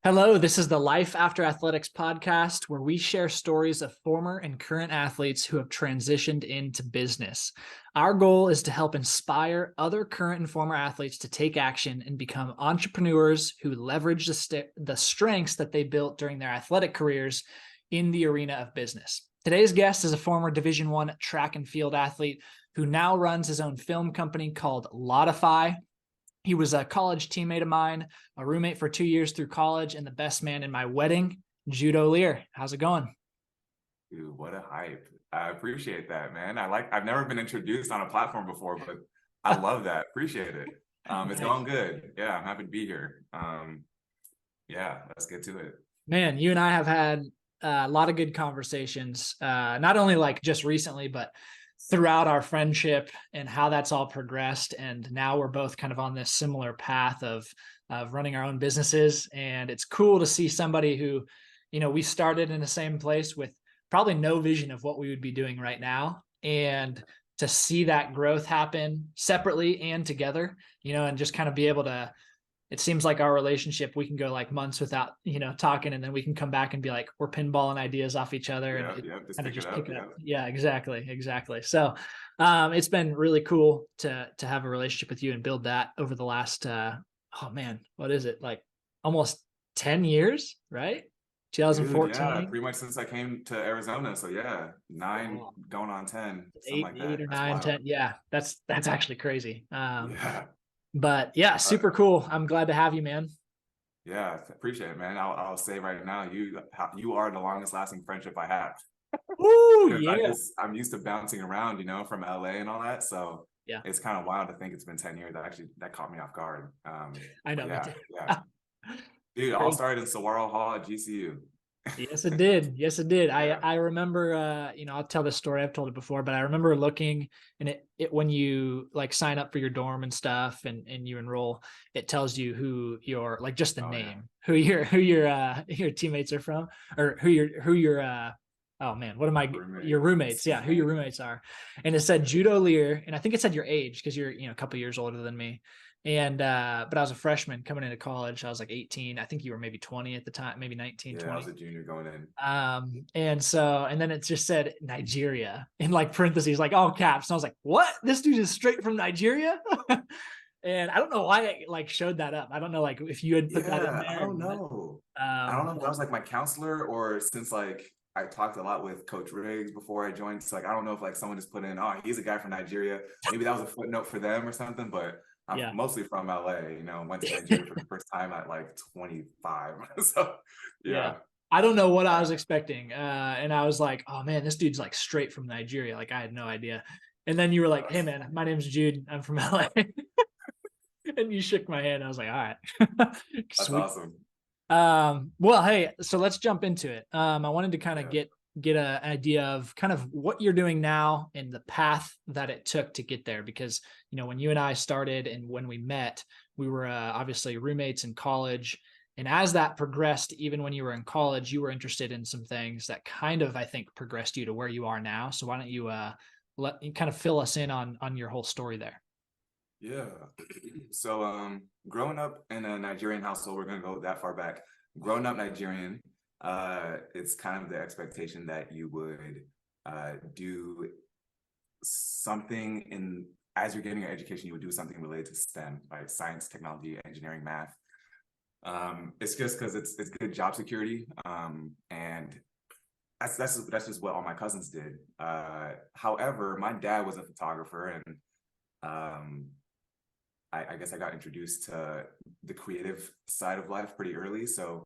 Hello, this is the Life After Athletics podcast, where we share stories of former and current athletes who have transitioned into business. Our goal is to help inspire other current and former athletes to take action and become entrepreneurs who leverage the strengths that they built during their athletic careers in the arena of business. Today's guest is a former Division I track and field athlete who now runs his own film company called Laudify. He was a college teammate of mine, a roommate for 2 years through college, and the best man in my wedding, Jude Olear. How's it going? Dude, what a hype. I appreciate that, man. I've never been introduced on a platform before, but I love that. Appreciate it. It's going good. Yeah, I'm happy to be here. Yeah, let's get to it. Man, you and I have had a lot of good conversations, not only like just recently, but throughout our friendship and how that's all progressed. And now we're both kind of on this similar path of running our own businesses. And it's cool to see somebody who, we started in the same place with probably no vision of what we would be doing right now. And to see that growth happen separately and together, and just kind of be able to, it seems like our relationship, we can go like months without, talking, and then we can come back and be like, we're pinballing ideas off each other and Just pick it up. Yeah, exactly. So it's been really cool to have a relationship with you and build that over the last, oh man, what is it? Like almost 10 years, right? Dude, yeah, 2014. pretty much since I came to Arizona. So yeah, nine Wow. going on 10, something Eight, like eight that. or That's nine, wild. 10. Yeah, that's actually crazy. Yeah. But yeah, Uh, super cool. I'm glad to have you, man. yeah, appreciate it, man. I'll say right now, you are the longest lasting friendship I have. Ooh, Because yeah. I'm used to bouncing around, from LA and all that. So Yeah, it's kind of wild to think it's been 10 years. That caught me off guard. I But know, me yeah, too. yeah. Dude, all Crazy. started in Saguaro Hall at GCU. Yes, it did. Yes, it did. I Yeah. I remember I'll tell this story. I've told it before, but I remember looking, and it when you like sign up for your dorm and stuff and you enroll, it tells you who your, like, just the Oh yeah. name, who your teammates are from, or who your oh man, what am I, your roommates, Roommates. yeah, who your roommates are. And it said Jude Olear, and I think it said your age because you're, a couple years older than me. And but I was a freshman coming into college. I was like 18. I think you were maybe 20 at the time, maybe 19, Yeah, I was 20. a junior going in. And then it just said Nigeria in like parentheses, like all caps. And I was like, what? This dude is straight from Nigeria? And I don't know why it like showed that up. I don't know like if you had put that in Yeah, I there or don't not. know. I don't know if that was like my counselor or since like I talked a lot with Coach Riggs before I joined. So like I don't know if like someone just put in, oh, he's a guy from Nigeria. Maybe that was a footnote for them or something, but I'm Yeah. mostly from LA, went to Nigeria for the first time at like 25. So Yeah. yeah. I don't know what I was Yeah. expecting. And I was like, oh man, this dude's like straight from Nigeria. Like I had no idea. And then you were like, hey That's, man, my name's Jude. I'm from LA. And you shook my hand. I was like, all right. that's Sweet. awesome. Well, hey, so let's jump into it. I wanted to kind of Yeah. get an idea of kind of what you're doing now and the path that it took to get there. Because when you and I started and when we met, we were obviously roommates in college. And as that progressed, even when you were in college, you were interested in some things that kind of, I think, progressed you to where you are now. So why don't you let you kind of fill us in on your whole story there? Yeah. So growing up in a Nigerian household, we're gonna go that far back. Growing up Nigerian, it's kind of the expectation that you would do something in as you're getting your education, you would do something related to STEM, like science, technology, engineering, math. It's just because it's good job security. And that's just what all my cousins did. However, my dad was a photographer and um I guess I got introduced to the creative side of life pretty early. So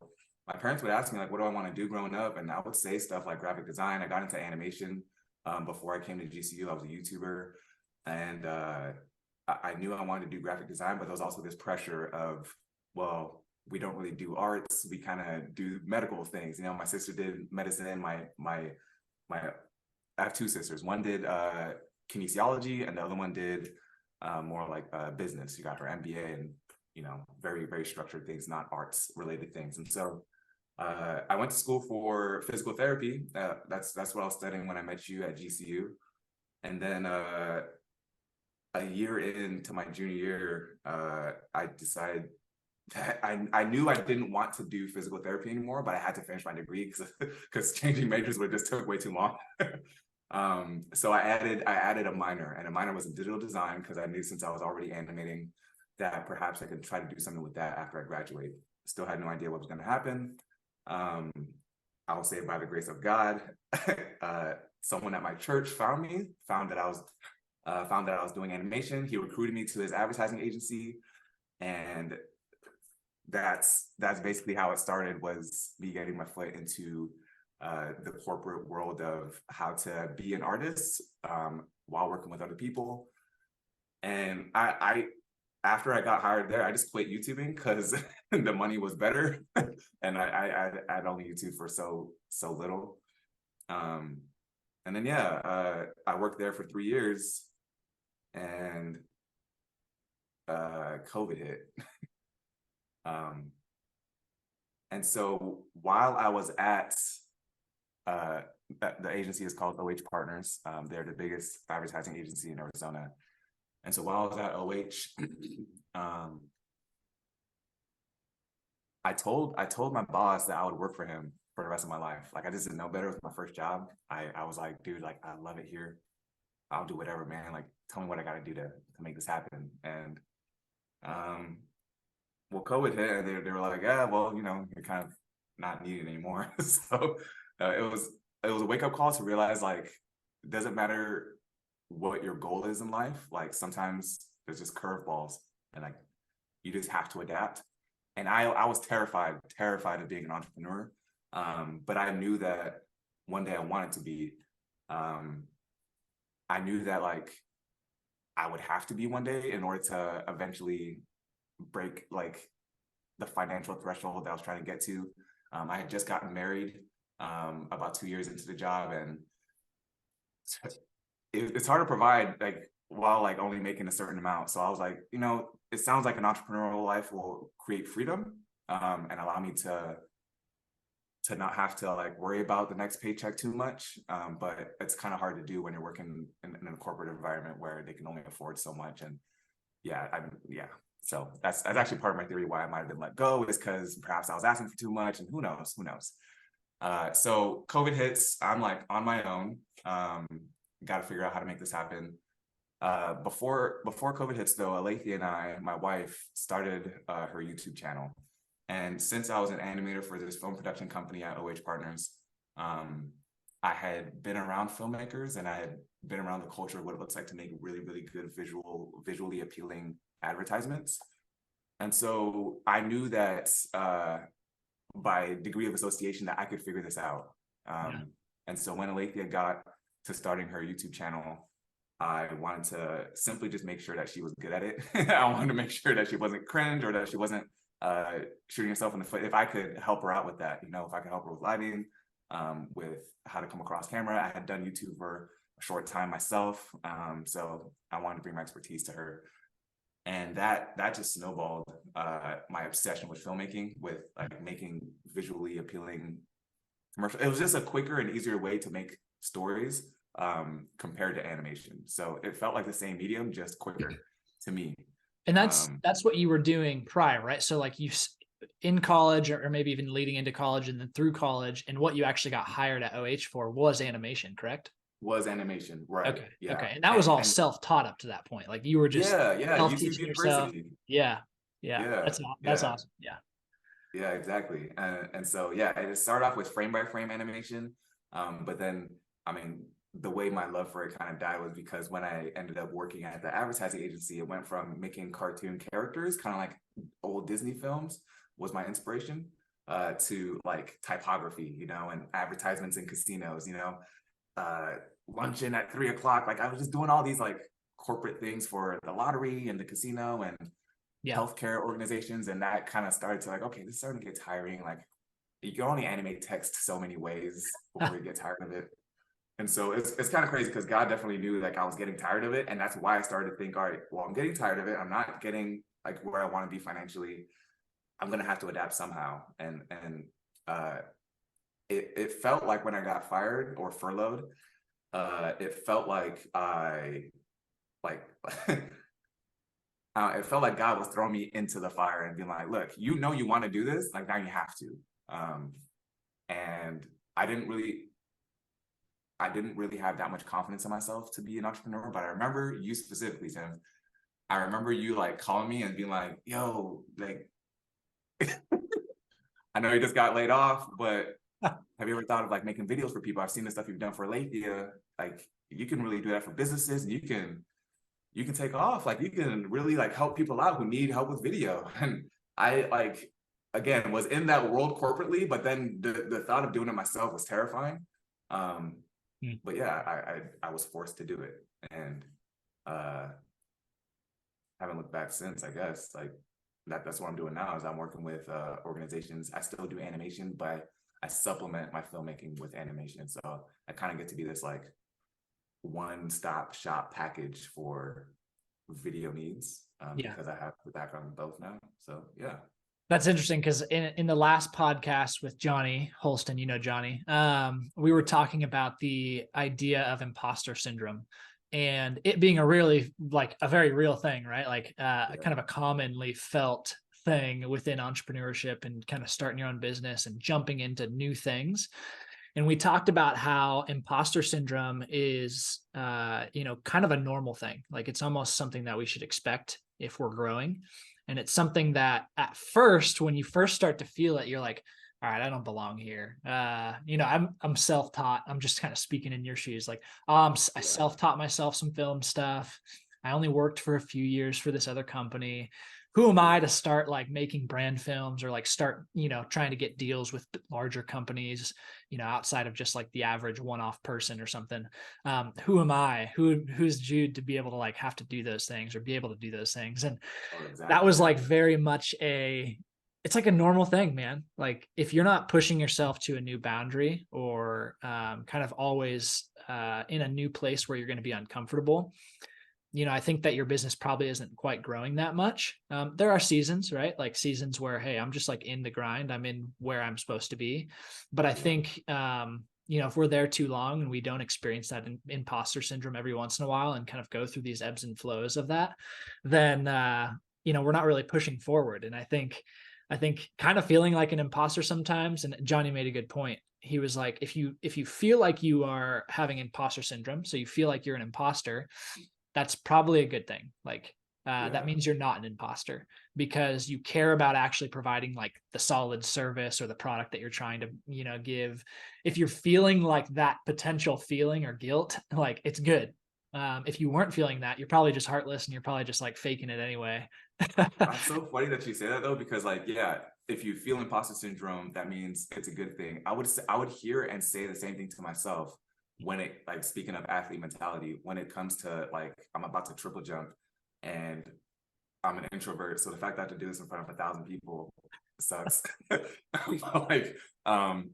my parents would ask me like, what do I want to do growing up? And I would say stuff like graphic design. I got into animation before I came to GCU. I was a YouTuber, and I knew I wanted to do graphic design, but there was also this pressure of, well, we don't really do arts. We kind of do medical things. My sister did medicine. My I have two sisters. One did kinesiology, and the other one did more like business. You got her MBA and very very structured things, not arts related things. And so I went to school for physical therapy. That's what I was studying when I met you at GCU. And then a year into my junior year, I decided I knew I didn't want to do physical therapy anymore, but I had to finish my degree because changing majors would just took way too long. So I added a minor, and a minor was in digital design because I knew since I was already animating that perhaps I could try to do something with that after I graduate. Still had no idea what was going to happen. I will say by the grace of God, someone at my church found that I was doing animation. He recruited me to his advertising agency, and that's basically how it started, was me getting my foot into the corporate world of how to be an artist while working with other people. And I after I got hired there, I just quit YouTubing because the money was better, and I'd only YouTube for so little. And then I worked there for 3 years, and COVID hit. And so while I was at the agency is called OH Partners. They're the biggest advertising agency in Arizona. And so while I was at OH, I told my boss that I would work for him for the rest of my life. Like, I just didn't know better. It was my first job. I was like, dude, like, I love it here. I'll do whatever, man. Like, tell me what I got to do to make this happen. And well, COVID hit, and they were like, yeah, well, you know, you're kind of not needed anymore. So it was a wake up call to realize, like, it doesn't matter what your goal is in life. Like, sometimes there's just curveballs, and like, you just have to adapt. And I was terrified of being an entrepreneur. But I knew that one day I wanted to be. I knew that, like, I would have to be one day in order to eventually break, like, the financial threshold that I was trying to get to. I had just gotten married about 2 years into the job, and it's hard to provide, like, while, like, only making a certain amount. So I was like, you know, it sounds like an entrepreneurial life will create freedom and allow me to not have to, like, worry about the next paycheck too much. But it's kind of hard to do when you're working in a corporate environment where they can only afford so much. And so that's actually part of my theory why I might have been let go, is because perhaps I was asking for too much, and who knows. So COVID hits. I'm, like, on my own. Got to figure out how to make this happen. Before COVID hits, though, Alethea and I, my wife, started her YouTube channel. And since I was an animator for this film production company at OH Partners, I had been around filmmakers, and I had been around the culture of what it looks like to make really, really good visually appealing advertisements. And so I knew that by degree of association that I could figure this out. And so when Alethea got to starting her YouTube channel, I wanted to simply just make sure that she was good at it. I wanted to make sure that she wasn't cringe, or that she wasn't shooting herself in the foot. If I could help her out with that, you know, if I could help her with lighting, with how to come across camera. I had done YouTube for a short time myself. So I wanted to bring my expertise to her. And that just snowballed my obsession with filmmaking, with, like, making visually appealing commercial. It was just a quicker and easier way to make stories compared to animation. So it felt like the same medium, just quicker to me. And that's what you were doing prior, right? So, like, you in college, or maybe even leading into college and then through college, and what you actually got hired at OH for was animation, correct? Was animation, right? Okay. Yeah. Okay. And that was all self-taught up to that point. Like, you were just YouTube teaching yourself. University. Yeah. That's awesome. Yeah, exactly. And so it started off with frame by frame animation. But then, I mean, the way my love for it kind of died was because when I ended up working at the advertising agency, it went from making cartoon characters, kind of like old Disney films was my inspiration, to, like, typography, you know, and advertisements in casinos, you know, luncheon at 3 o'clock. Like, I was just doing all these, like, corporate things for the lottery and the casino and healthcare organizations. And that kind of started to, like, okay, this is starting to get tiring. Like, you can only animate text so many ways before you get tired of it. And so it's kind of crazy, because God definitely knew, like, I was getting tired of it. And that's why I started to think, all right, well, I'm getting tired of it. I'm not getting, like, where I want to be financially. I'm going to have to adapt somehow. And it felt like when I got fired or furloughed, it felt like I, like, it felt like God was throwing me into the fire and being like, look, you know, you want to do this, like now you have to. And I didn't really have that much confidence in myself to be an entrepreneur, but I remember you specifically, Tim. I remember you like calling me and being like, yo, like, I know you just got laid off, but have you ever thought of like making videos for people? I've seen the stuff you've done for Lathia. Like you can really do that for businesses, and you can take off. Like you can really like help people out who need help with video. And I like again was in that world corporately, but then the thought of doing it myself was terrifying. But yeah, I was forced to do it, and haven't looked back since. I guess like that's what I'm doing now. Is I'm working with organizations. I still do animation, but I supplement my filmmaking with animation. So I kind of get to be this like one-stop shop package for video needs because I have the background in both now. So yeah. That's interesting because in the last podcast with Johnny Holston, you know Johnny, we were talking about the idea of imposter syndrome and it being a really like a very real thing, right? Like kind of a commonly felt thing within entrepreneurship and kind of starting your own business and jumping into new things. And we talked about how imposter syndrome is, kind of a normal thing. Like it's almost something that we should expect if we're growing. And it's something that at first, when you first start to feel it, you're like, all right, I don't belong here. I'm self-taught. I'm just kind of speaking in your shoes. Like, I self-taught myself some film stuff. I only worked for a few years for this other company. Who am I to start like making brand films or like start, trying to get deals with larger companies, outside of just like the average one-off person or something. Who am I? Who's Jude to be able to like have to do those things or be able to do those things? And that was like very much it's like a normal thing, man. Like if you're not pushing yourself to a new boundary or kind of always in a new place where you're going to be uncomfortable, I think that your business probably isn't quite growing that much. There are seasons, right? Like seasons where, hey, I'm just like in the grind. I'm in where I'm supposed to be. But I think, if we're there too long and we don't experience that imposter syndrome every once in a while and kind of go through these ebbs and flows of that, then, we're not really pushing forward. And I think kind of feeling like an imposter sometimes, and Johnny made a good point. He was like, if you feel like you are having imposter syndrome, so you feel like you're an imposter, that's probably a good thing. Like that means you're not an imposter because you care about actually providing like the solid service or the product that you're trying to, give. If you're feeling like that potential feeling or guilt, like it's good. If you weren't feeling that, you're probably just heartless and you're probably just like faking it anyway. That's so funny that you say that though, because like, yeah, if you feel imposter syndrome, that means it's a good thing. I would hear and say the same thing to myself when it, like, speaking of athlete mentality, when it comes to like, I'm about to triple jump and I'm an introvert. So the fact that I have to do this in front of 1,000 people sucks. Like,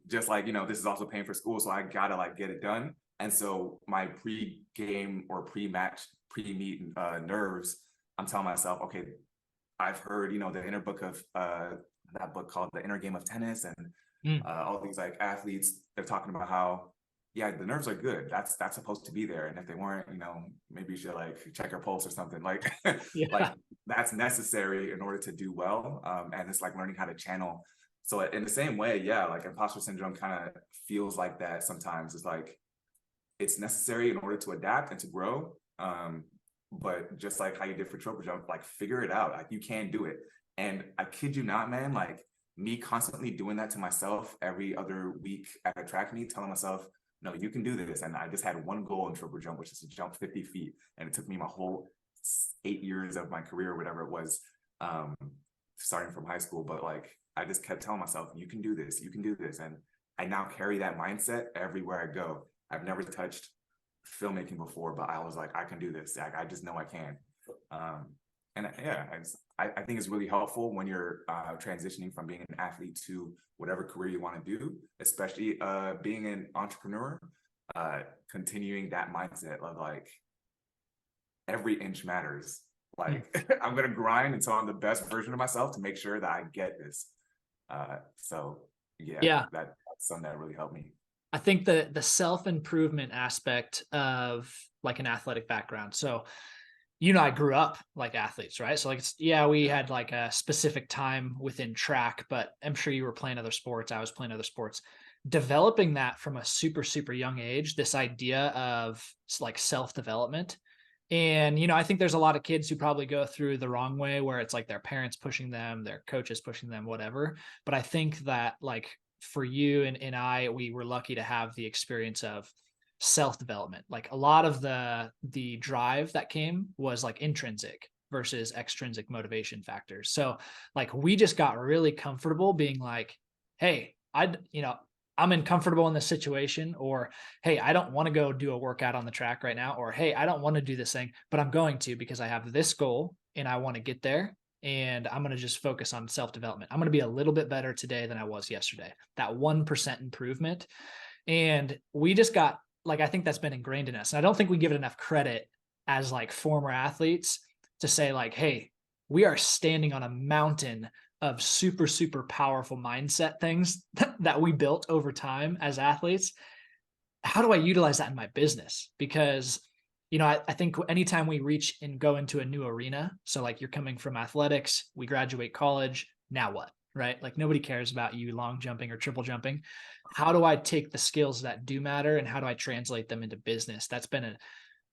just like, this is also paying for school. So I gotta like get it done. And so my pre-game or pre-match, pre-meet nerves, I'm telling myself, okay, I've heard, the inner book of that book called The Inner Game of Tennis, and all these like athletes, they're talking about how, yeah, the nerves are good. That's supposed to be there. And if they weren't, maybe you should like check your pulse or something. Like, like that's necessary in order to do well. And it's like learning how to channel. So in the same way, yeah, like imposter syndrome kind of feels like that sometimes. It's like it's necessary in order to adapt and to grow. But just like how you did for triple jump, like figure it out. Like you can do it. And I kid you not, man, like me constantly doing that to myself every other week at a track meet, telling myself, no, you can do this. And I just had one goal in triple jump, which is to jump 50 feet. And it took me my whole 8 years of my career, whatever it was, starting from high school. But like, I just kept telling myself, you can do this, you can do this. And I now carry that mindset everywhere I go. I've never touched filmmaking before, but I was like, I can do this. I just know I can. And yeah, I think it's really helpful when you're transitioning from being an athlete to whatever career you want to do, especially being an entrepreneur, continuing that mindset of like, every inch matters. Like I'm going to grind until I'm the best version of myself to make sure that I get this. So yeah, that's something that really helped me. I think the self-improvement aspect of like an athletic background. So you know, I grew up like athletes, right? So like, we had like a specific time within track, but I'm sure you were playing other sports. I was playing other sports. Developing that from a super, super young age, this idea of like self-development. And, you know, I think there's a lot of kids who probably go through the wrong way where it's like their parents pushing them, their coaches pushing them, whatever. But I think that like for you and I, we were lucky to have the experience of self-development. Like a lot of the drive that came was like intrinsic versus extrinsic motivation factors. So like we just got really comfortable being like, hey, I'm uncomfortable in this situation, or hey, I don't want to go do a workout on the track right now, or hey, I don't want to do this thing, but I'm going to because I have this goal and I want to get there. And I'm going to just focus on self development. I'm going to be a little bit better today than I was yesterday. That 1% improvement. And we just got like, I think that's been ingrained in us. And I don't think we give it enough credit as like former athletes to say, like, hey, we are standing on a mountain of super, super powerful mindset things that we built over time as athletes. How do I utilize that in my business? Because, you know, I think anytime we reach and go into a new arena, so like you're coming from athletics, we graduate college, now what? Right? Like nobody cares about you long jumping or triple jumping. How do I take the skills that do matter and how do I translate them into business? That's been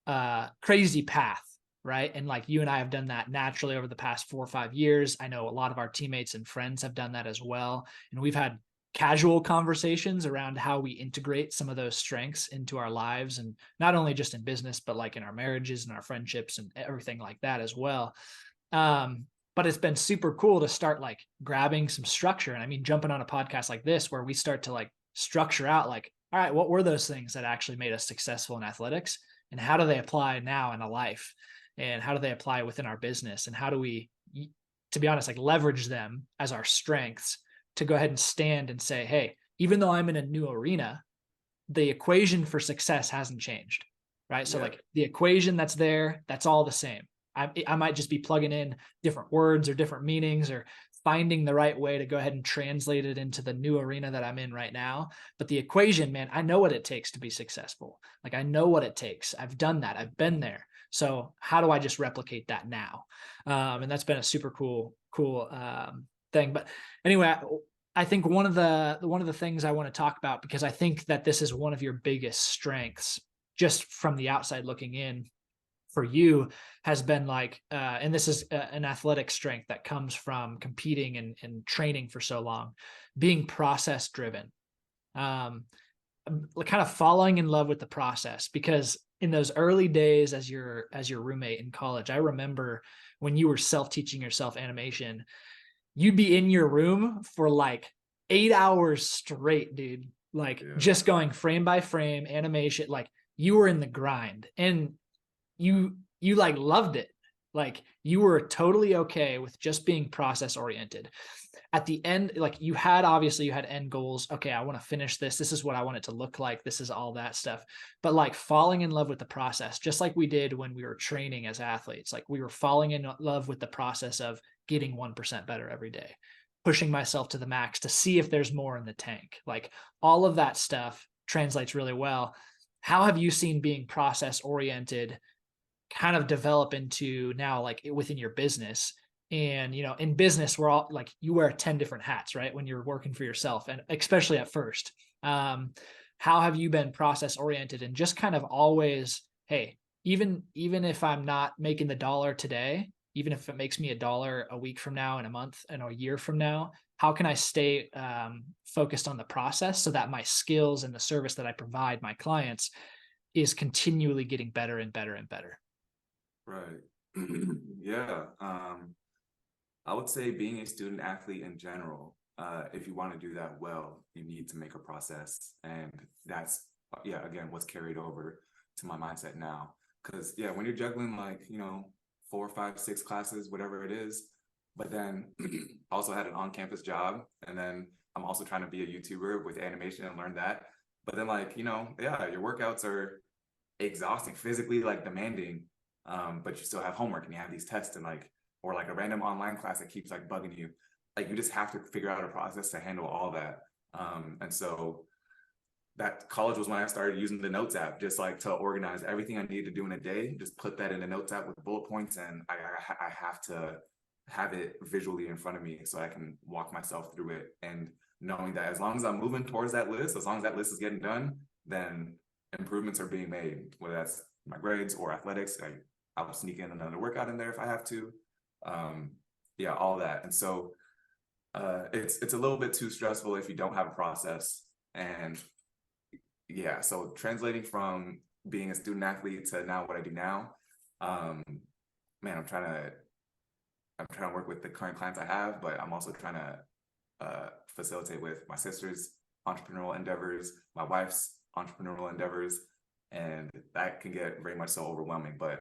a crazy path, right? And like you and I have done that naturally over the past 4 or 5 years. I know a lot of our teammates and friends have done that as well. And we've had casual conversations around how we integrate some of those strengths into our lives, and not only just in business, but like in our marriages and our friendships and everything like that as well. But it's been super cool to start like grabbing some structure. And I mean, jumping on a podcast like this, where we start to like structure out like, all right, what were those things that actually made us successful in athletics? And how do they apply now in a life? And how do they apply within our business? And how do we, to be honest, like leverage them as our strengths to go ahead and stand and say, hey, even though I'm in a new arena, the equation for success hasn't changed, right? So like the equation that's there, that's all the same. I might just be plugging in different words or different meanings or finding the right way to go ahead and translate it into the new arena that I'm in right now. But the equation, man, I know what it takes to be successful. Like I know what it takes. I've done that. I've been there. So how do I just replicate that now? And that's been a super cool thing. But anyway, I think one of the things I want to talk about, because I think that this is one of your biggest strengths, just from the outside looking in, for you, has been like, and this is an athletic strength that comes from competing and training for so long, being process driven, kind of falling in love with the process. Because in those early days as your roommate in college, I remember when you were self-teaching yourself animation, you'd be in your room for like 8 hours straight, dude. Like just going frame by frame animation, like you were in the grind, and you like loved it. Like you were totally okay with just being process oriented. At the end, like you had end goals. Okay, I want to finish this. This is what I want it to look like. This is all that stuff. But like falling in love with the process, just like we did when we were training as athletes, like we were falling in love with the process of getting 1% better every day, pushing myself to the max to see if there's more in the tank. Like all of that stuff translates really well. How have you seen being process oriented kind of develop into now, like within your business? And, you know, in business, we're all like, you wear 10 different hats, right? When you're working for yourself, and especially at first. How have you been process oriented and just kind of always, hey, even if I'm not making the dollar today, even if it makes me $1 a week from now, and a month and a year from now, how can I stay focused on the process so that my skills and the service that I provide my clients is continually getting better and better and better? Right. Yeah. I would say being a student athlete in general, if you want to do that well, you need to make a process. And that's, again, what's carried over to my mindset now. Because, when you're juggling like, 4, 5, 6 classes, whatever it is, but then also had an on-campus job. And then I'm also trying to be a YouTuber with animation and learn that. But then like, your workouts are exhausting, physically like demanding. But you still have homework and you have these tests and like, or like a random online class that keeps like bugging you. Like you just have to figure out a process to handle all that. And so that college was when I started using the notes app, just like to organize everything I needed to do in a day, just put that in the notes app with bullet points. And I have to have it visually in front of me so I can walk myself through it. And knowing that as long as I'm moving towards that list, as long as that list is getting done, then improvements are being made, whether that's my grades or athletics. I'll sneak in another workout in there if I have to. Yeah, all that. And so it's a little bit too stressful if you don't have a process. And yeah, so translating from being a student athlete to now what I do now, man, I'm trying to work with the current clients I have, but I'm also trying to facilitate with my sister's entrepreneurial endeavors, my wife's entrepreneurial endeavors, and that can get very much so overwhelming. But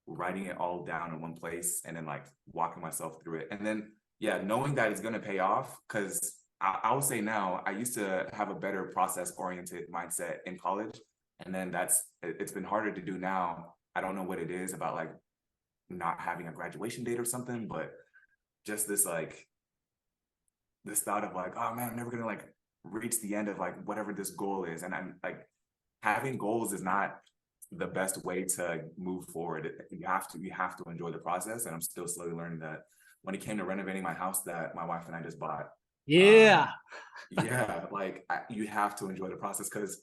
writing it all down in one place and then like walking myself through it, and then yeah, knowing that it's going to pay off. Because I will say now, I used to have a better process-oriented mindset in college, and then it's been harder to do now. I don't know what it is about like not having a graduation date or something, but just this thought of like, oh man, I'm never gonna like reach the end of like whatever this goal is. And I'm like, having goals is not the best way to move forward. You have to enjoy the process. And I'm still slowly learning that when it came to renovating my house that my wife and I just bought. Yeah. Yeah, like you have to enjoy the process, because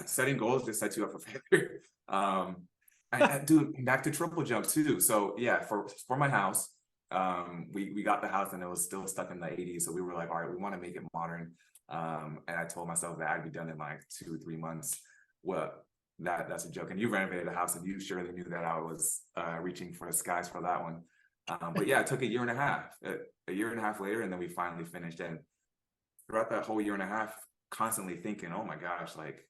setting goals just sets you up for failure. I do, back to triple jump too. So yeah, for my house, we got the house and it was still stuck in the 80s. So we were like, all right, we want to make it modern. And I told myself that I'd be done in like 2-3 months. Well, that's a joke. And you renovated a house and you surely knew that I was reaching for the skies for that one. But yeah, it took a year and a half later, and then we finally finished. And throughout that whole year and a half, constantly thinking, oh my gosh, like,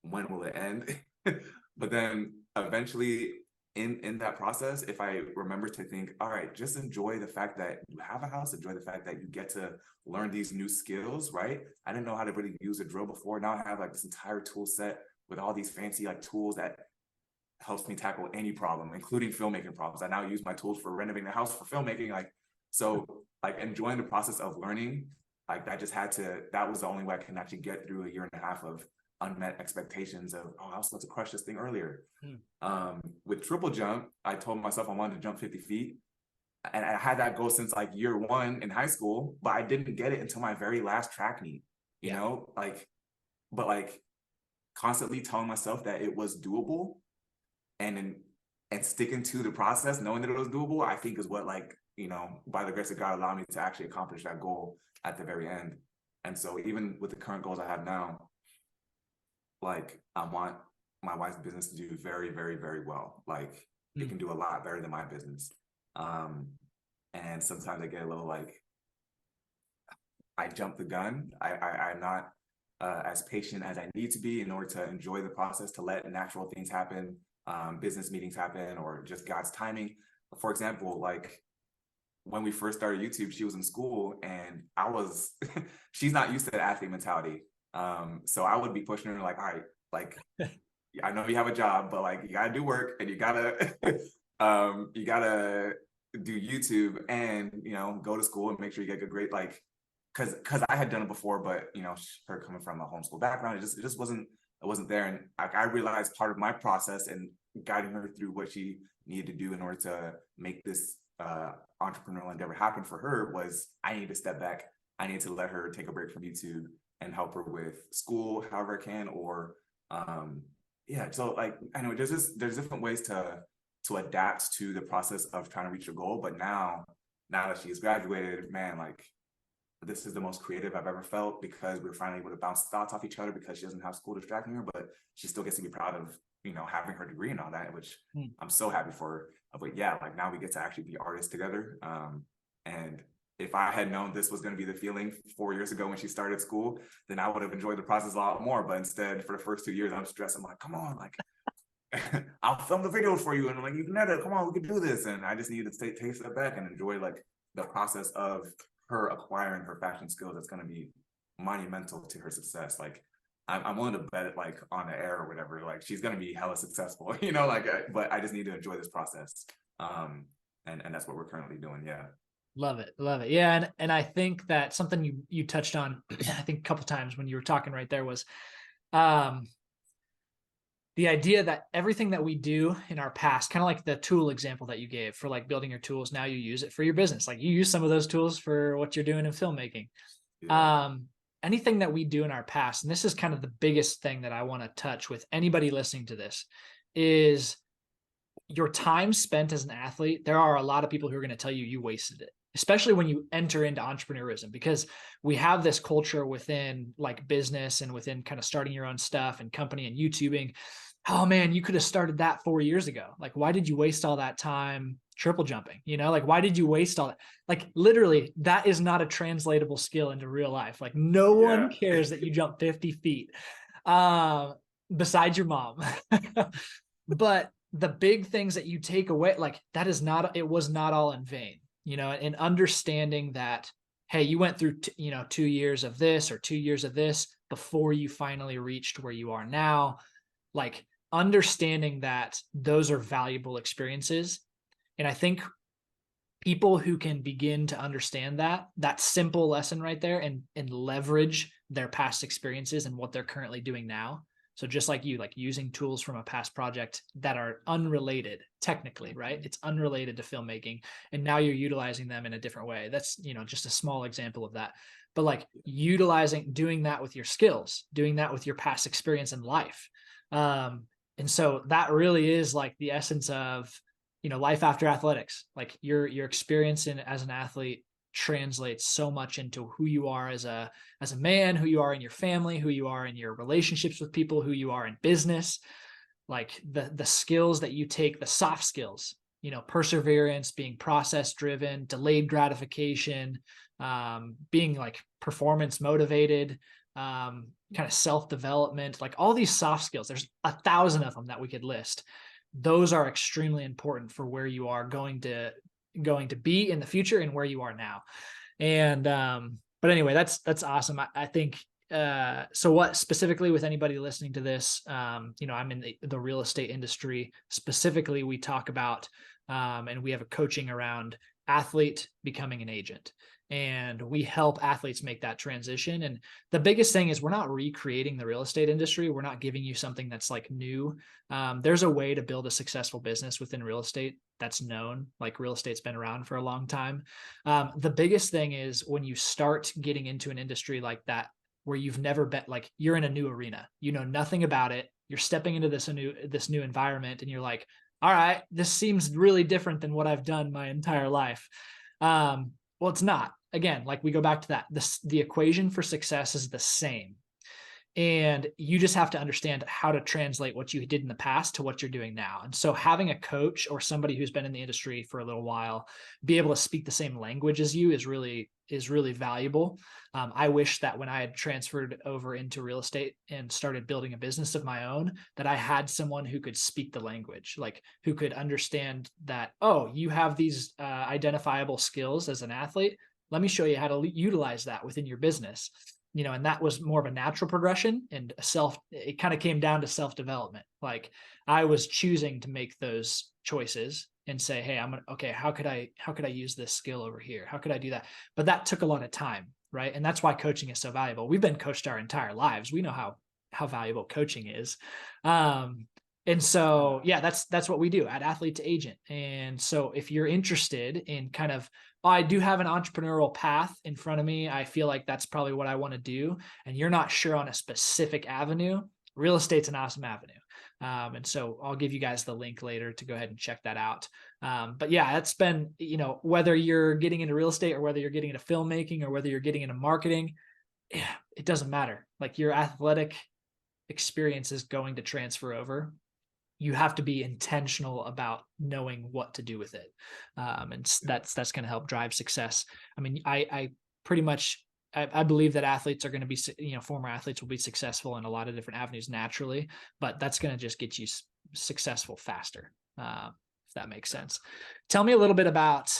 when will it end? But then eventually in that process, if I remember to think, all right, just enjoy the fact that you have a house, enjoy the fact that you get to learn these new skills, right? I didn't know how to really use a drill before. Now I have like this entire tool set with all these fancy like tools that helps me tackle any problem, including filmmaking problems. I now use my tools for renovating a house for filmmaking. Like, so like enjoying the process of learning, like that was the only way I can actually get through a year and a half of unmet expectations of, oh, I was supposed to crush this thing earlier. With triple jump, I told myself I wanted to jump 50 feet. And I had that goal since like year one in high school, but I didn't get it until my very last track meet, you know, but constantly telling myself that it was doable, and sticking to the process, knowing that it was doable, I think is what, like, you know, by the grace of God, allowed me to actually accomplish that goal at the very end. And so even with the current goals I have now, like, I want my wife's business to do very, very, very well. Like, it can do a lot better than my business. And sometimes I get a little like, I jump the gun. I'm not as patient as I need to be in order to enjoy the process, to let natural things happen, business meetings happen, or just God's timing. For example, like when we first started YouTube, she was in school and she's not used to the athlete mentality. So I would be pushing her like, all right, like, I know you have a job, but like, you gotta do work, and you gotta do YouTube, and, you know, go to school and make sure you get good grade. Like, cause I had done it before, but, you know, her coming from a homeschool background, it just wasn't there. And I realized part of my process and guiding her through what she needed to do in order to make this entrepreneurial endeavor happen for her was, I need to step back. I need to let her take a break from YouTube and help her with school however I can, or yeah. So like, I know there's different ways to adapt to the process of trying to reach your goal. But now that she's graduated, man, like, this is the most creative I've ever felt, because we're finally able to bounce thoughts off each other, because she doesn't have school distracting her, but she still gets to be proud of, you know, having her degree and all that, which I'm so happy for her. But yeah, like, now we get to actually be artists together. And if I had known this was going to be the feeling 4 years ago when she started school, then I would have enjoyed the process a lot more. But instead, for the first 2 years, I'm stressed. I'm like, come on, like, I'll film the videos for you, and I'm like, you can edit, come on, we can do this. And I just needed to take a step back and enjoy like the process of her acquiring her fashion skills. That's going to be monumental to her success. Like, I'm willing to bet it, like, on the air or whatever, like, she's going to be hella successful, you know, like, but I just need to enjoy this process. And that's what we're currently doing. Yeah. Love it. Love it. Yeah. And I think that something you touched on, I think a couple times when you were talking right there was, um, the idea that everything that we do in our past, kind of like the tool example that you gave for like building your tools, now you use it for your business. Like you use some of those tools for what you're doing in filmmaking. Yeah. Um, anything that we do in our past, and this is kind of the biggest thing that I want to touch with anybody listening to this, is your time spent as an athlete. There are a lot of people who are going to tell you you wasted it, especially when you enter into entrepreneurism, because we have this culture within like business and within kind of starting your own stuff and company and YouTubing. Oh man, you could have started that 4 years ago. Like, why did you waste all that time triple jumping? Like, why did you waste all that? Like, literally, that is not a translatable skill into real life. Like, no one Yeah. cares that you jump 50 feet, besides your mom. But the big things that you take away, like it was not all in vain, and understanding that, hey, you went through, 2 years of this or 2 years of this before you finally reached where you are now. Like understanding that those are valuable experiences. And I think people who can begin to understand that simple lesson right there and leverage their past experiences and what they're currently doing now. So just like you, like using tools from a past project that are unrelated technically, right? It's unrelated to filmmaking. And now you're utilizing them in a different way. That's, just a small example of that. But like doing that with your skills, doing that with your past experience in life. And so that really is like the essence of, life after athletics. Like your experience as an athlete translates so much into who you are as a man, who you are in your family, who you are in your relationships with people, who you are in business. Like the skills that you take, the soft skills, perseverance, being process driven, delayed gratification, being like performance motivated, kind of self-development, like all these soft skills. There's 1,000 of them that we could list. Those are extremely important for where you are going to be in the future and where you are now. And but anyway, that's awesome. I think so what specifically with anybody listening to this, I'm in the real estate industry. Specifically, we talk about and we have a coaching around athlete becoming an agent. And we help athletes make that transition. And the biggest thing is we're not recreating the real estate industry. We're not giving you something that's like new. There's a way to build a successful business within real estate that's known. Like real estate's been around for a long time. The biggest thing is when you start getting into an industry like that, where you've never been, like you're in a new arena, you know nothing about it. You're stepping into this new environment, and you're like, all right, this seems really different than what I've done my entire life. Well, it's not. Again, like we go back to that. The equation for success is the same. And you just have to understand how to translate what you did in the past to what you're doing now. And so having a coach or somebody who's been in the industry for a little while, be able to speak the same language as you is really valuable. I wish that when I had transferred over into real estate and started building a business of my own, that I had someone who could speak the language, like who could understand that, oh, you have these identifiable skills as an athlete. Let me show you how to utilize that within your business. And that was more of a natural progression, and it kind of came down to self-development. Like I was choosing to make those choices and say, hey, how could I use this skill over here? How could I do that? But that took a lot of time, right? And that's why coaching is so valuable. We've been coached our entire lives. We know how valuable coaching is. And so, yeah, that's what we do at Athlete to Agent. And so if you're interested in kind of, I do have an entrepreneurial path in front of me, I feel like that's probably what I want to do, and you're not sure on a specific avenue, real estate's an awesome avenue. And so I'll give you guys the link later to go ahead and check that out. But yeah, that's been, whether you're getting into real estate or whether you're getting into filmmaking or whether you're getting into marketing, it doesn't matter. Like your athletic experience is going to transfer over. You have to be intentional about knowing what to do with it. And that's going to help drive success. I mean, I pretty much, I believe that athletes are going to be, former athletes will be successful in a lot of different avenues naturally, but that's going to just get you successful faster. If that makes sense. Tell me a little bit about,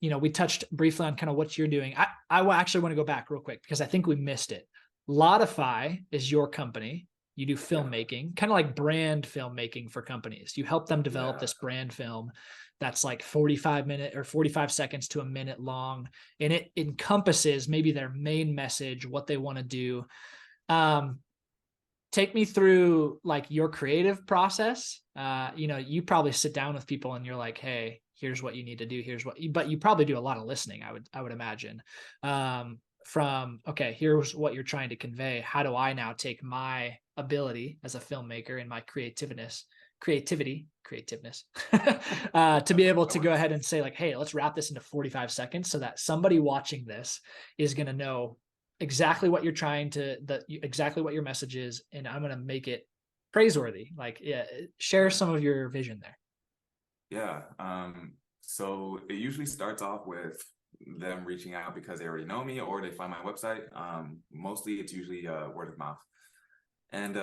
we touched briefly on kind of what you're doing. I actually want to go back real quick because I think we missed it. Laudify is your company. You do filmmaking, kind of like brand filmmaking for companies. You help them develop Yeah. this brand film that's like 45 seconds to a minute long. And it encompasses maybe their main message, what they want to do. Take me through like your creative process. You probably sit down with people and you're like, hey, here's what you need to do. But you probably do a lot of listening, I would imagine. Okay, here's what you're trying to convey. How do I now take my ability as a filmmaker and my creativeness to be able to go ahead and say like, hey, let's wrap this into 45 seconds so that somebody watching this is going to know exactly what you're exactly what your message is, and I'm going to make it praiseworthy. Like, yeah, share some of your vision there. Yeah. So it usually starts off with them reaching out because they already know me or they find my website. Mostly it's usually word of mouth. And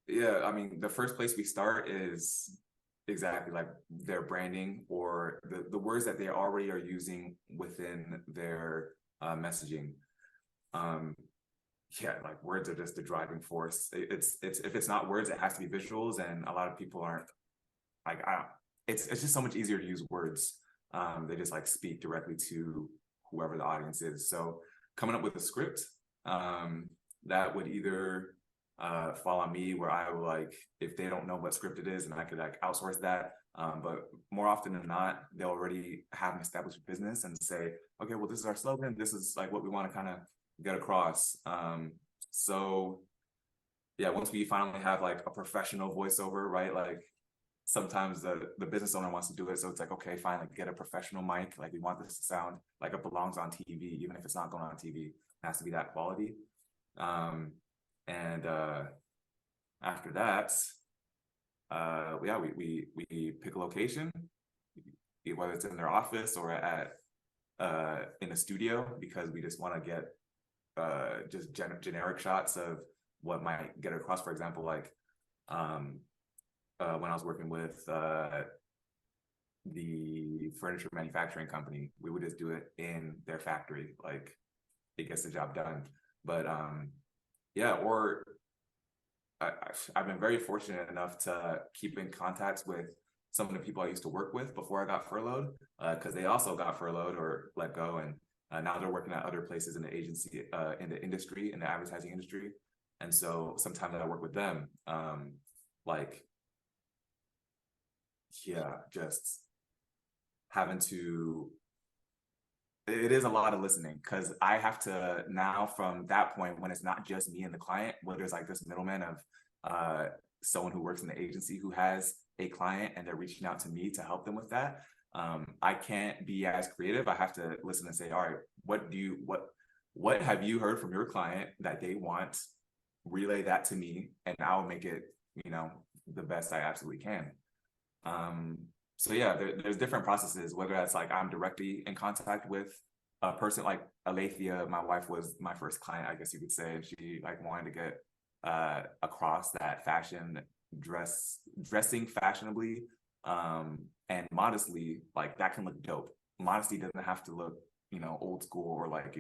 yeah, I mean, the first place we start is exactly like their branding or the words that they already are using within their messaging. Yeah, like words are just the driving force. It's if it's not words, it has to be visuals, and a lot of people aren't like, it's just so much easier to use words. They just like speak directly to whoever the audience is. So coming up with a script that would either fall on me, where I will, like, if they don't know what script it is, and I could like outsource that. But more often than not, they'll already have an established business and say, okay, well, this is our slogan. This is like what we want to kind of get across. So yeah, once we finally have like a professional voiceover, right? Like sometimes the business owner wants to do it. So it's like, okay, fine, like get a professional mic. Like we want this to sound like it belongs on TV, even if it's not going on TV, it has to be that quality. And after that, yeah, we pick a location, whether it's in their office or at in a studio, because we just want to get just generic shots of what might get across. For example, like when I was working with the furniture manufacturing company, we would just do it in their factory, like it gets the job done. But yeah, or I've been very fortunate enough to keep in contact with some of the people I used to work with before I got furloughed, because they also got furloughed or let go, and now they're working at other places in the agency, in the industry, in the advertising industry. And so sometimes I work with them, like, yeah, just having to, it is a lot of listening, because I have to now, from that point, when it's not just me and the client, where there's like this middleman of someone who works in the agency who has a client and they're reaching out to me to help them with that. I can't be as creative. I have to listen and say, all right, what have you heard from your client that they want? Relay that to me, and I'll make it, the best I absolutely can. So yeah, there's different processes, whether that's like I'm directly in contact with a person like Alethea. My wife was my first client, I guess you could say, and she like wanted to get across that dressing fashionably and modestly, like that can look dope. Modesty doesn't have to look, old school or like,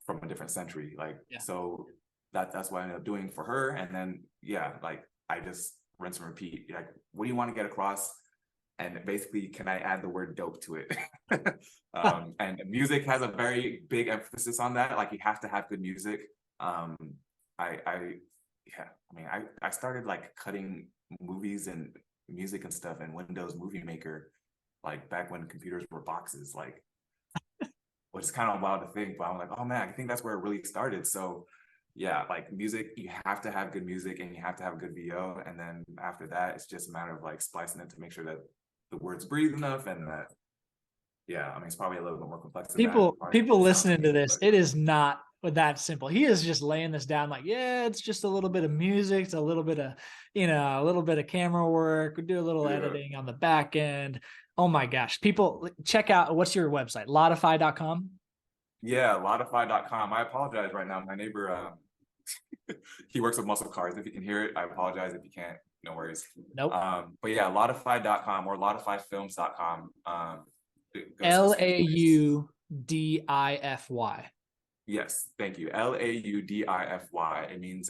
from a different century. Like, yeah. So that's what I ended up doing for her. And then, yeah, like I just rinse and repeat. Like, what do you want to get across? And basically, can I add the word dope to it? And music has a very big emphasis on that. Like, you have to have good music. I started like cutting movies and music and stuff in Windows Movie Maker, like back when computers were boxes, like, which is kind of wild to think, but I'm like, oh man, I think that's where it really started. So yeah, like music, you have to have good music and you have to have a good VO. And then after that, it's just a matter of like splicing it to make sure that the words breathe enough, and that, yeah, I mean, it's probably a little bit more complex than people that. People listening to this, it is not that simple. He is just laying this down like, yeah, it's just a little bit of music, it's a little bit of, a little bit of camera work, we do a little editing on the back end. Oh my gosh, people check out, what's your website? Laudify.com. Yeah, Laudify.com. I apologize right now, my neighbor, he works with muscle cars. If you can hear it, I apologize. If you can't, no worries. Nope. But yeah, Laudify.com or laudifyfilms.com. Laudify. Yes, thank you. Laudify. It means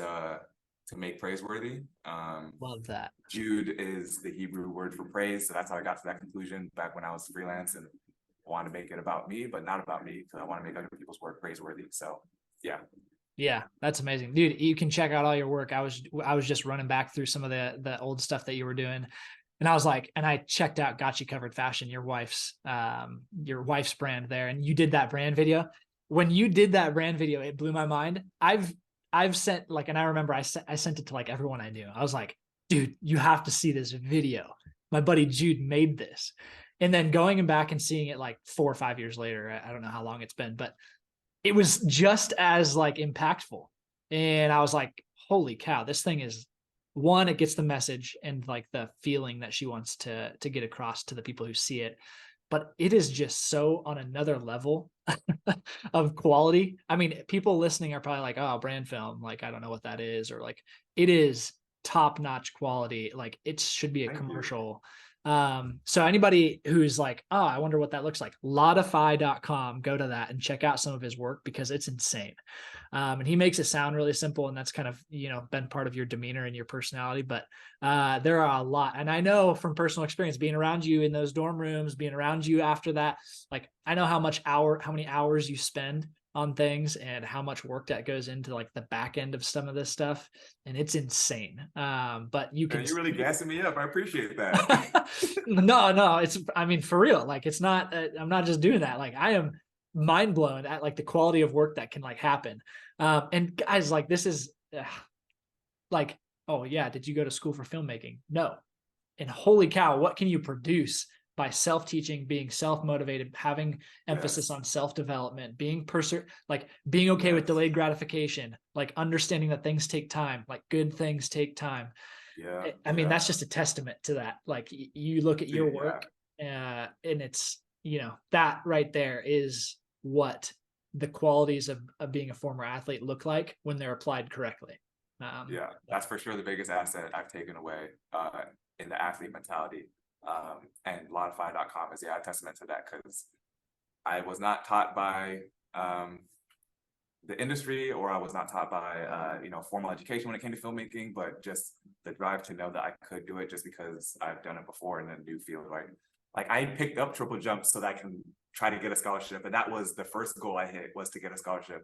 to make praiseworthy. Love that. Jude is the Hebrew word for praise. So that's how I got to that conclusion back when I was freelance and wanted to make it about me, but not about me, because I want to make other people's work praiseworthy. So yeah. Yeah, that's amazing, dude. You can check out all your work. I was just running back through some of the old stuff that you were doing, and I was like, and I checked out Got You Covered Fashion, your wife's brand there, and you did that brand video. When you did that brand video, it blew my mind. I've sent like, and I remember I sent it to like everyone I knew. I was like, dude, you have to see this video. My buddy Jude made this, and then going back and seeing it like 4 or 5 years later, I don't know how long it's been, but it was just as like impactful. And I was like, holy cow, this thing is, one, it gets the message and like the feeling that she wants to get across to the people who see it. But it is just so on another level of quality. I mean, people listening are probably like, oh, brand film, like, I don't know what that is. Or like, it is top-notch quality. Like, it should be a commercial. So anybody who's like, oh, I wonder what that looks like, Laudify.com, go to that and check out some of his work, because it's insane. And he makes it sound really simple, and that's kind of, been part of your demeanor and your personality. But there are a lot, and I know from personal experience, being around you in those dorm rooms, being around you after that, like, I know how many hours you spend on things and how much work that goes into like the back end of some of this stuff, and it's insane. But you can, you're really gassing me up. I appreciate that. no, it's, I mean, for real, like, it's not, I'm not just doing that. Like, I am mind blown at like the quality of work that can like happen. And guys, like, this is like, oh yeah, did you go to school for filmmaking? No. And holy cow, what can you produce by self-teaching, being self-motivated, having emphasis on self-development, being being okay with delayed gratification, like understanding that things take time, like good things take time. I mean, that's just a testament to that. Like, you look at your work, and it's, that right there is what the qualities of being a former athlete look like when they're applied correctly. That's for sure the biggest asset I've taken away in the athlete mentality. And Laudify.com is a testament to that, because I was not taught by the industry, or I was not taught by formal education when it came to filmmaking, but just the drive to know that I could do it just because I've done it before in a new field. Like I picked up triple jump so that I can try to get a scholarship, and that was the first goal I hit, was to get a scholarship.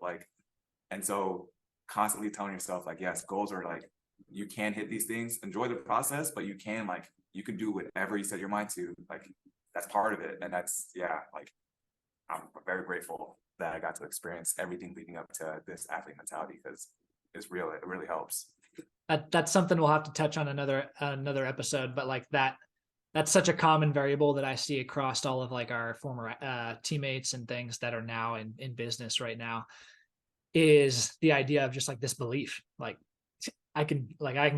And so constantly telling yourself, like, yes, goals are like, you can hit these things, enjoy the process, but you can do whatever you set your mind to. Like, that's part of it. And that's, like, I'm very grateful that I got to experience everything leading up to this athlete mentality, because it's real. It really helps. That's something we'll have to touch on another episode, but like that's such a common variable that I see across all of like our former teammates and things that are now in business right now, is the idea of just like this belief, like, I can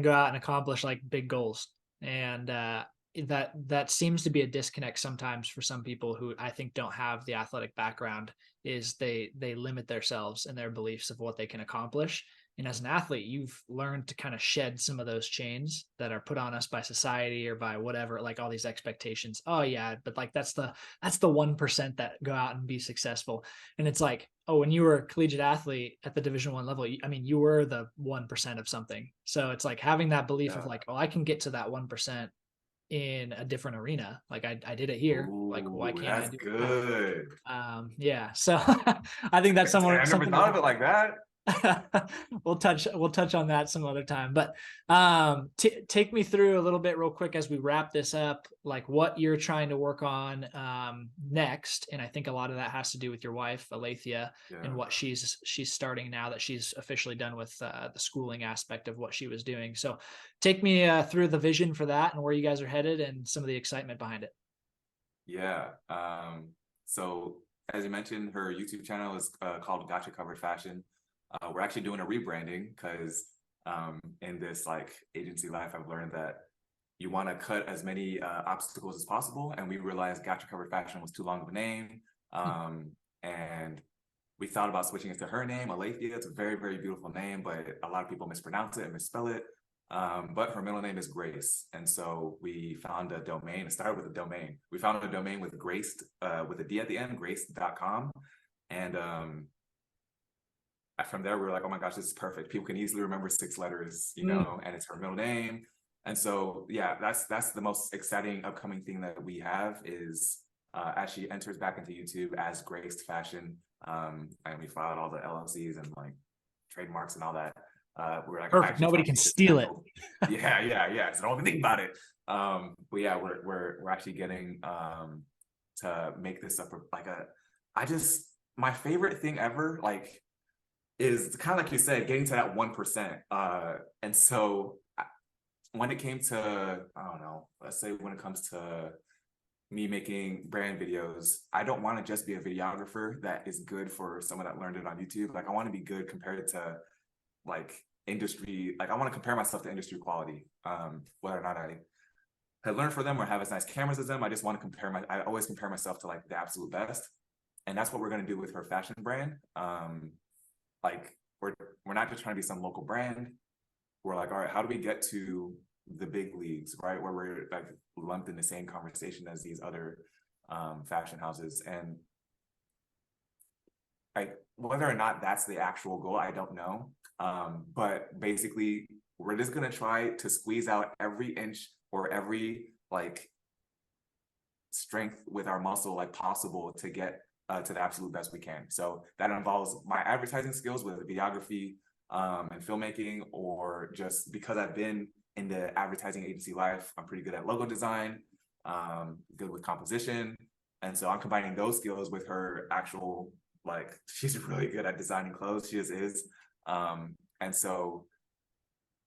go out and accomplish like big goals. And that seems to be a disconnect sometimes for some people who I think don't have the athletic background, is they limit themselves and their beliefs of what they can accomplish. And as an athlete, you've learned to kind of shed some of those chains that are put on us by society or by whatever, like all these expectations. Oh yeah, but like that's the 1% that go out and be successful. And it's like, oh, when you were a collegiate athlete at the Division I level, I mean, you were the 1% of something. So it's like having that belief of like, oh, I can get to that 1% in a different arena. Like I did it here. Ooh, like, why can't that's I do good. Yeah. So I think that's I never thought of it like that. we'll touch on that some other time, but take me through a little bit real quick as we wrap this up, like what you're trying to work on next. And I think a lot of that has to do with your wife, Alethea, and what she's starting now that she's officially done with the schooling aspect of what she was doing. So take me through the vision for that and where you guys are headed and some of the excitement behind it. So as you mentioned, her YouTube channel is called Got You Covered Fashion. We're actually doing a rebranding, because in this like agency life, I've learned that you want to cut as many obstacles as possible. And we realized Got You Covered Fashion was too long of a name. And we thought about switching it to her name, Alethea. It's a very, very beautiful name, but a lot of people mispronounce it and misspell it. But her middle name is Grace. And so we found a domain. It started with a domain. We found a domain with Grace, with a D at the end, grace.com. And from there, we were like, oh my gosh, this is perfect. People can easily remember 6 letters, you Mm. know, and it's her middle name. And so, yeah, that's the most exciting upcoming thing that we have is as she enters back into YouTube as Graced Fashion, and we filed all the LLCs and like trademarks and all that. We're like Perfect. actually Nobody trying to can make this steal it. actual, yeah. So don't even think about it. But yeah, we're actually getting to make this up like my favorite thing ever, like, is kind of like you said, getting to that 1%. And so when it came to, I don't know, let's say when it comes to me making brand videos, I don't want to just be a videographer that is good for someone that learned it on YouTube. Like I want to be good compared to like industry, like I want to compare myself to industry quality. Whether or not I had learned for them or have as nice cameras as them, I just want to I always compare myself to like the absolute best. And that's what we're going to do with her fashion brand. Like we're not just trying to be some local brand. We're like, all right, how do we get to the big leagues, right? Where we're like lumped in the same conversation as these other fashion houses. And whether or not that's the actual goal, I don't know. But basically, we're just gonna try to squeeze out every inch or every like strength with our muscle like possible to get to the absolute best we can. So that involves my advertising skills with videography and filmmaking, or just because I've been in the advertising agency life, I'm pretty good at logo design, good with composition. And so I'm combining those skills with her actual, like, she's really good at designing clothes. She just is. And so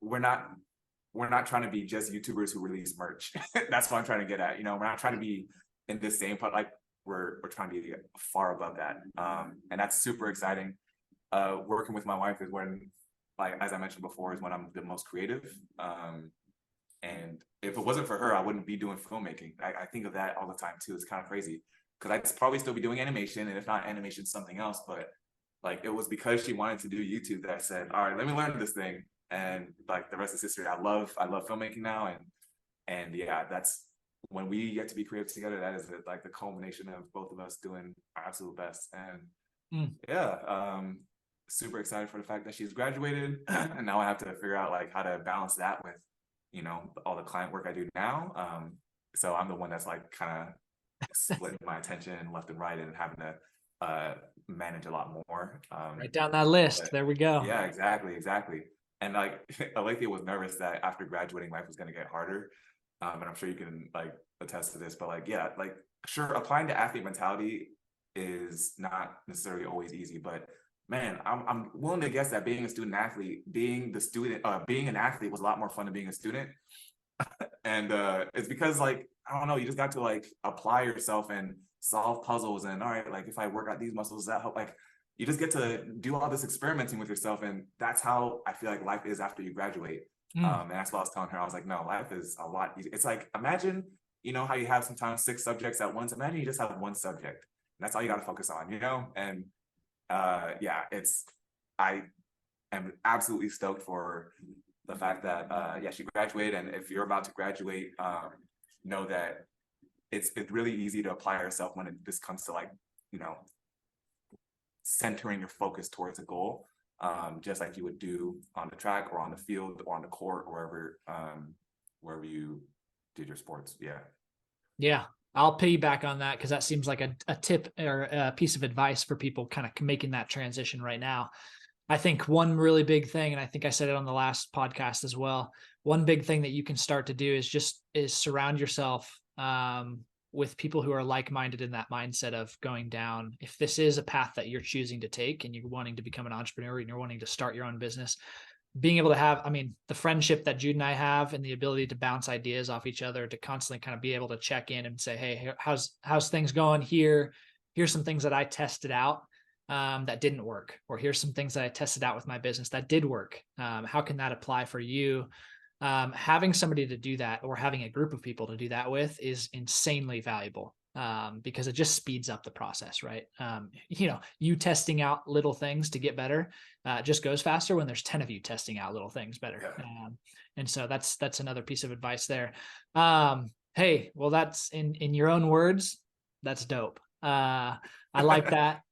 we're not trying to be just YouTubers who release merch. That's what I'm trying to get at. You know, we're not trying to be in the same part, like we're trying to be far above that. And that's super exciting. Working with my wife is when, like, as I mentioned before, is when I'm the most creative. And if it wasn't for her, I wouldn't be doing filmmaking. I think of that all the time too. It's kind of crazy because I'd probably still be doing animation, and if not animation, something else. But like, it was because she wanted to do YouTube that I said, all right, let me learn this thing. And like the rest is history. I love filmmaking now, and yeah, that's when we get to be creative together. That is like the culmination of both of us doing our absolute best. And yeah, super excited for the fact that she's graduated, and now I have to figure out like how to balance that with, you know, all the client work I do now. So I'm the one that's like kind of splitting my attention left and right and having to manage a lot more. Write down that list. There we go. Yeah, exactly. And like Alethea was nervous that after graduating life was going to get harder. And I'm sure you can like attest to this, but like, yeah, like sure, applying to athlete mentality is not necessarily always easy, but man, I'm willing to guess that being a student athlete, being an athlete was a lot more fun than being a student. And it's because like, I don't know, you just got to like apply yourself and solve puzzles, and all right, like if I work out these muscles, that help, like you just get to do all this experimenting with yourself. And that's how I feel like life is after you graduate. And that's what I was telling her. I was like, no, life is a lot easier. It's like, imagine, you know, how you have sometimes 6 subjects at once. Imagine you just have one subject. And that's all you got to focus on, you know? And yeah, I am absolutely stoked for the fact that, yeah, she graduated. And if you're about to graduate, know that it's really easy to apply yourself when it just comes to like, you know, centering your focus towards a goal, just like you would do on the track or on the field or on the court or wherever you did your sports. Yeah, I'll piggyback on that because that seems like a tip or a piece of advice for people kind of making that transition right now. I think one really big thing, and I think I said it on the last podcast as well, one big thing that you can start to do is surround yourself with people who are like-minded in that mindset of going down. If this is a path that you're choosing to take and you're wanting to become an entrepreneur and you're wanting to start your own business, being able to have, I mean, the friendship that Jude and I have and the ability to bounce ideas off each other, to constantly kind of be able to check in and say, hey, how's things going here? Here's some things that I tested out that didn't work, or here's some things that I tested out with my business that did work. How can that apply for you? Having somebody to do that, or having a group of people to do that with, is insanely valuable because it just speeds up the process, right? You know, you testing out little things to get better just goes faster when there's 10 of you testing out little things better. Yeah. And so that's another piece of advice there. Hey, well, that's in your own words, that's dope. I like that.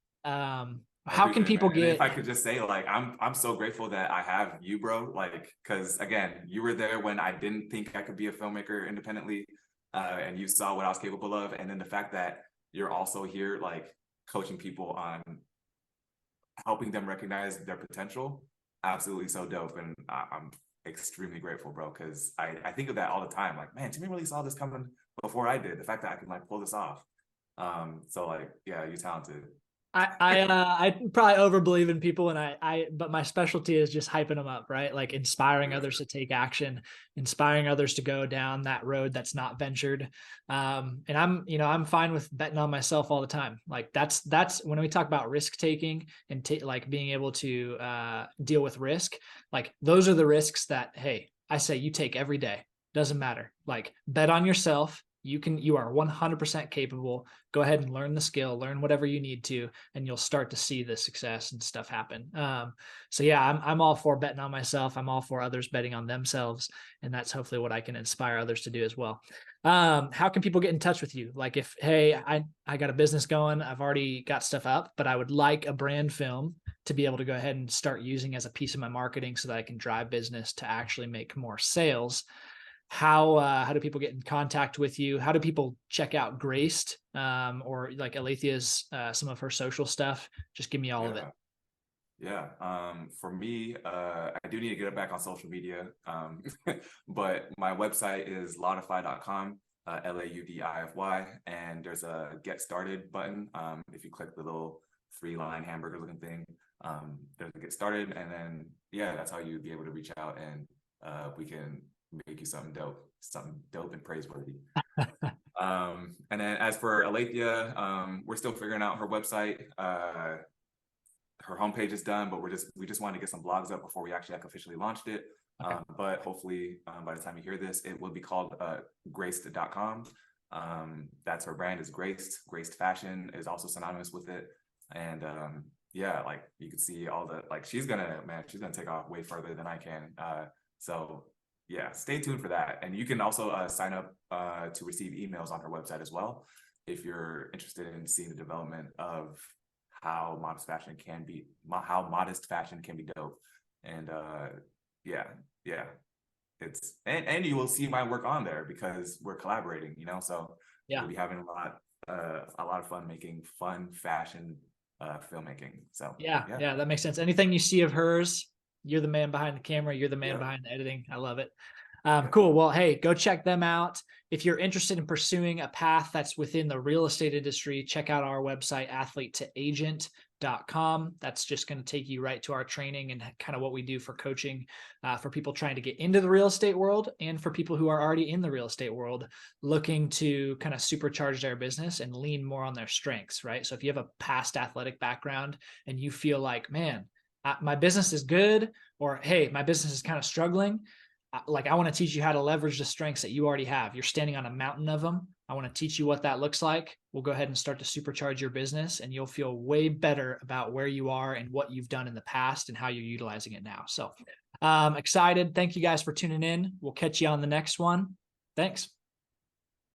I How can appreciate it, people man. And if get, I could just say, like, I'm so grateful that I have you, bro. Like, because again, you were there when I didn't think I could be a filmmaker independently, and you saw what I was capable of. And then the fact that you're also here, like, coaching people on helping them recognize their potential, absolutely so dope. And I'm extremely grateful, bro, because I think of that all the time. Like, man, Timmy really saw this coming before I did. The fact that I can like pull this off. So like, yeah, you're talented. I probably overbelieve in people, and but my specialty is just hyping them up, right? Like inspiring others to take action, inspiring others to go down that road that's not ventured. And I'm fine with betting on myself all the time. Like that's when we talk about risk taking and like being able to deal with risk. Like those are the risks that, hey, I say you take every day. Doesn't matter. Like bet on yourself. You are 100% capable. Go ahead and learn the skill, learn whatever you need to, and you'll start to see the success and stuff happen. So yeah, I'm all for betting on myself. I'm all for others betting on themselves. And that's hopefully what I can inspire others to do as well. How can people get in touch with you? Like if, hey, I got a business going, I've already got stuff up, but I would like a brand film to be able to go ahead and start using as a piece of my marketing so that I can drive business to actually make more sales. How do people get in contact with you? How do people check out Graced or like Alethea's some of her social stuff? Just give me all of it. Yeah. For me, I do need to get it back on social media. But my website is laudify.com, Laudify, and there's a get started button. If you click the little 3-line hamburger looking thing, there's a get started, and then yeah, that's how you'd be able to reach out, and we can make you something dope and praiseworthy. And then as for Alethea, we're still figuring out her website. Her homepage is done, but we just wanted to get some blogs up before we actually like officially launched it. Okay. But hopefully by the time you hear this, it will be called graced.com. That's her brand, is Graced. Graced Fashion is also synonymous with it. And yeah, like you can see all the, like she's gonna take off way further than I can. So yeah, stay tuned for that. And you can also sign up to receive emails on her website as well, if you're interested in seeing the development of how modest fashion can be dope. And yeah, it's and you will see my work on there because we're collaborating, so yeah, we'll be having a lot of fun making fun fashion filmmaking. So yeah, that makes sense. Anything you see of hers, you're the man behind the camera, you're the man behind the editing. I love it. Cool. Well, hey, go check them out. If you're interested in pursuing a path that's within the real estate industry, check out our website, athlete2agent.com. That's just going to take you right to our training and kind of what we do for coaching for people trying to get into the real estate world, and for people who are already in the real estate world looking to kind of supercharge their business and lean more on their strengths, right? So if you have a past athletic background and you feel like, man, my business is good, or hey, my business is kind of struggling, like I want to teach you how to leverage the strengths that you already have. You're standing on a mountain of them. I want to teach you what that looks like. We'll go ahead and start to supercharge your business, and you'll feel way better about where you are and what you've done in the past and how you're utilizing it now. So excited. Thank you guys for tuning in. We'll catch you on the next one. Thanks.